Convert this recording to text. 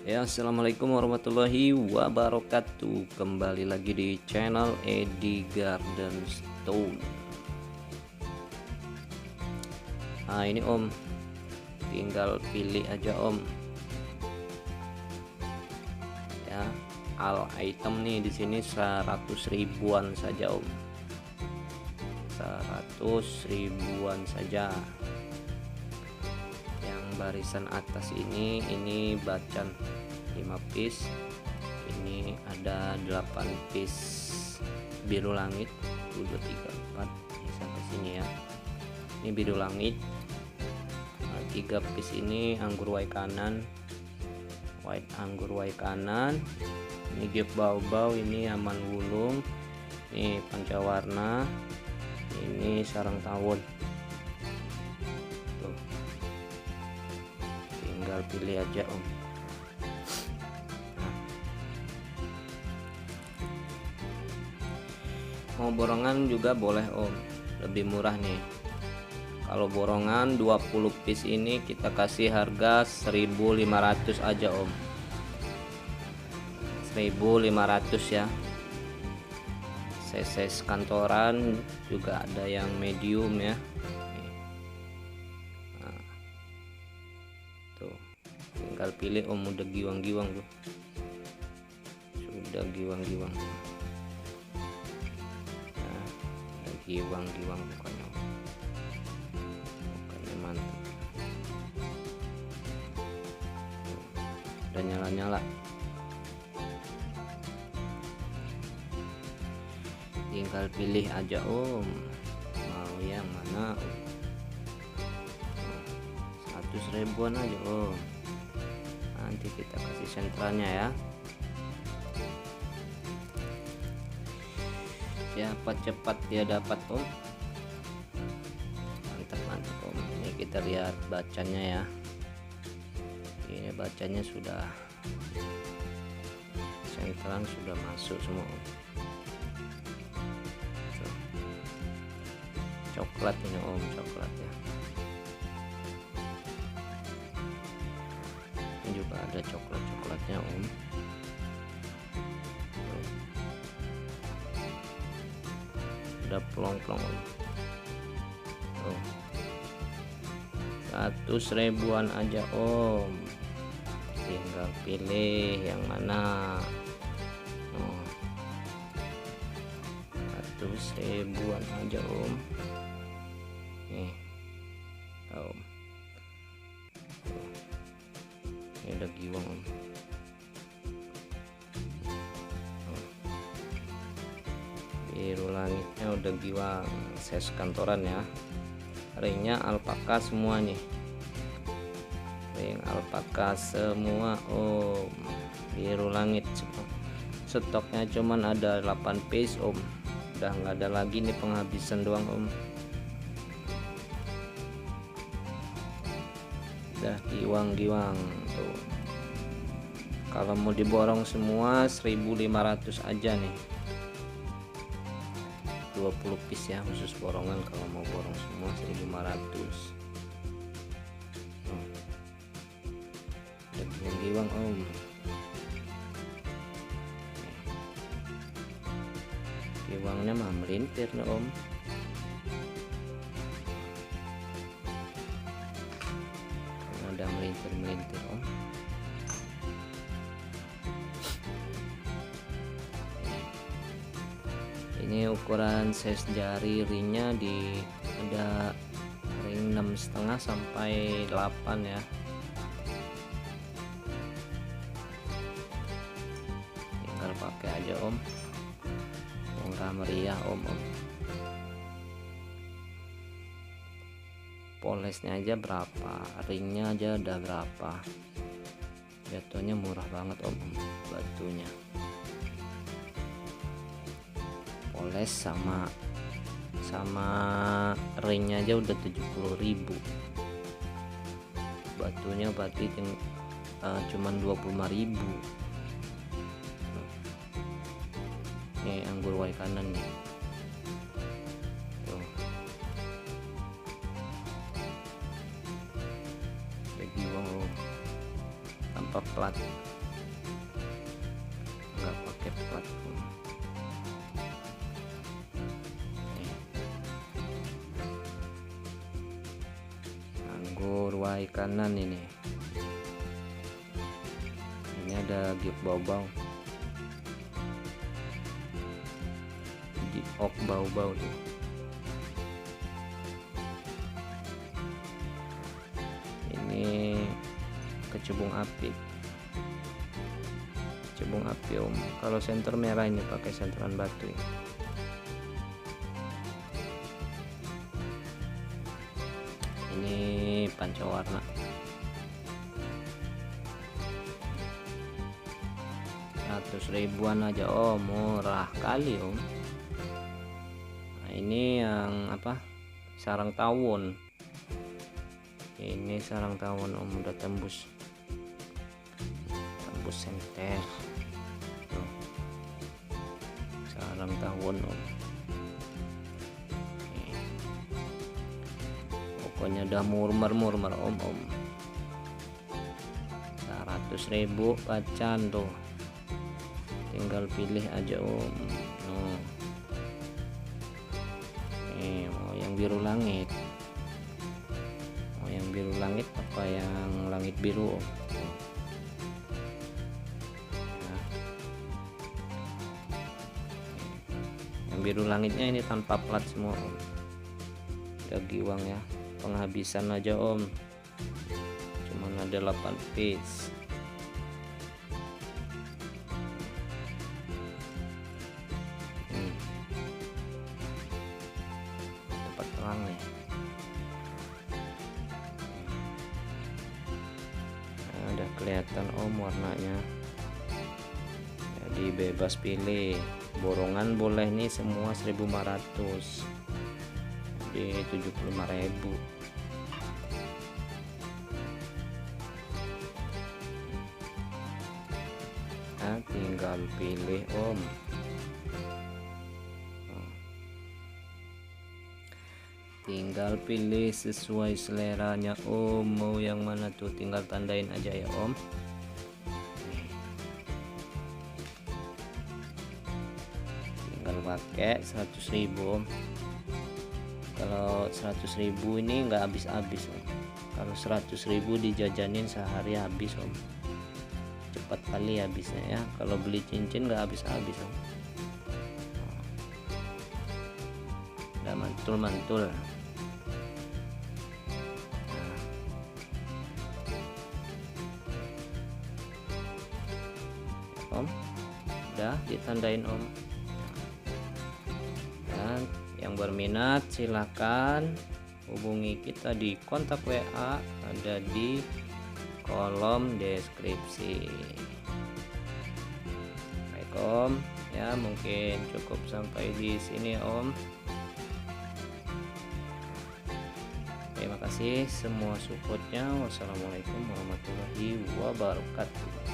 Ya, assalamualaikum warahmatullahi wabarakatuh. Kembali lagi di channel Edi Garden Stone. Nah ini Om, tinggal pilih aja Om. Ya, all item nih di sini 100 ribuan saja Om. 100 ribuan saja. Yang barisan atas ini bacan 5 piece, ini ada 8 piece biru langit 1 2 3 4 ini sampai sini ya. Ini biru langit. 3 piece ini anggur white kanan, white anggur white kanan. Ini gift bau-bau, ini aman wulung, ini pancawarna, ini sarang tawon. Tuh, tinggal pilih aja Om. Mau borongan juga boleh Om, lebih murah nih. Kalau borongan 20 piece ini kita kasih harga 1.500 aja Om. 1.500 ya. Size kantoran juga ada yang medium ya. Nah, tuh tinggal pilih Om, udah giwang-giwang tuh. Sudah giwang-giwang. Giwang-giwang pokoknya mantap. Udah nyala-nyala, tinggal pilih aja Om, mau yang mana Om. 100 ribuan aja Om, nanti kita kasih sentralnya ya. Siapa cepat dia dapat Om. Mantap Om. Ini kita lihat bacanya ya. Ini bacanya sudah sentral, sudah masuk semua Om. Coklat ini Om, coklat ya. Ini juga ada coklatnya Om. Udah plong-plong Om. 100 ribuan aja Om, tinggal pilih yang mana. 100 ribuan aja Om. Nih Om, ini udah giwang Om. Biru langitnya udah giwang, size kantoran ya. Ringnya alpaka semua nih, ring alpaka semua Om. Biru langit semua. Stoknya cuman ada 8 piece Om, udah nggak ada lagi nih, penghabisan doang Om. Udah giwang-giwang tuh. Kalau mau diborong semua 1.500 aja nih. 20 piece ya, khusus borongan. Kalau mau borong semua 1.500. Udah giwang-giwang Om. Giwangnya mah melintir nih Om. Udah melintir Om. Ini ukuran size jari ringnya ada ring 6,5 sampai 8 ya. Tinggal pakai aja Om, murah meriah Om. Polesnya aja berapa, ringnya aja udah berapa, jatuhnya murah banget Om. Batunya poles sama ringnya aja udah 70.000. Batunya berarti cuman 25.000. Ini anggur white kanan nih. Tuh. Giwang tampak plat. nggak pakai plat. Anggur wai kanan ini ada giok bau-bau di ok bau-bau tuh. Ini kecubung api om. Kalau senter merah ini pakai senteran batu ya. Ini pancawarna 100 ribuan aja om, murah kali om. Nah, ini yang apa, sarang tawon. Ini sarang tawon om, udah tembus senter. Tuh. Sarang tawon om. Nih. Pokoknya udah murmer om. 100 ribu pacan tuh, tinggal pilih aja om. Mau yang biru langit, apa yang langit biru om. Yang biru langitnya ini tanpa plat semua om, udah giwang ya, penghabisan aja om, cuman ada 8 piece. Tempat terang nih. Nah, udah kelihatan om warnanya, jadi bebas pilih. Borongan boleh nih semua 1.500, jadi 75.000. Nah, tinggal pilih om. Tinggal pilih sesuai seleranya om, mau yang mana tuh tinggal tandain aja ya om. Tinggal pakai 100 ribu om. Kalau 100 ribu ini nggak habis-habis om. Kalau 100 ribu dijajanin sehari habis om, cepat kali habisnya ya. Kalau beli cincin nggak habis-habis om. Udah mantul-mantul. Om, udah ditandain om. Dan yang berminat silahkan hubungi kita di kontak WA, ada di kolom deskripsi. Baik om, ya mungkin cukup sampai di sini om. Terima kasih semua supportnya. Wassalamualaikum warahmatullahi wabarakatuh.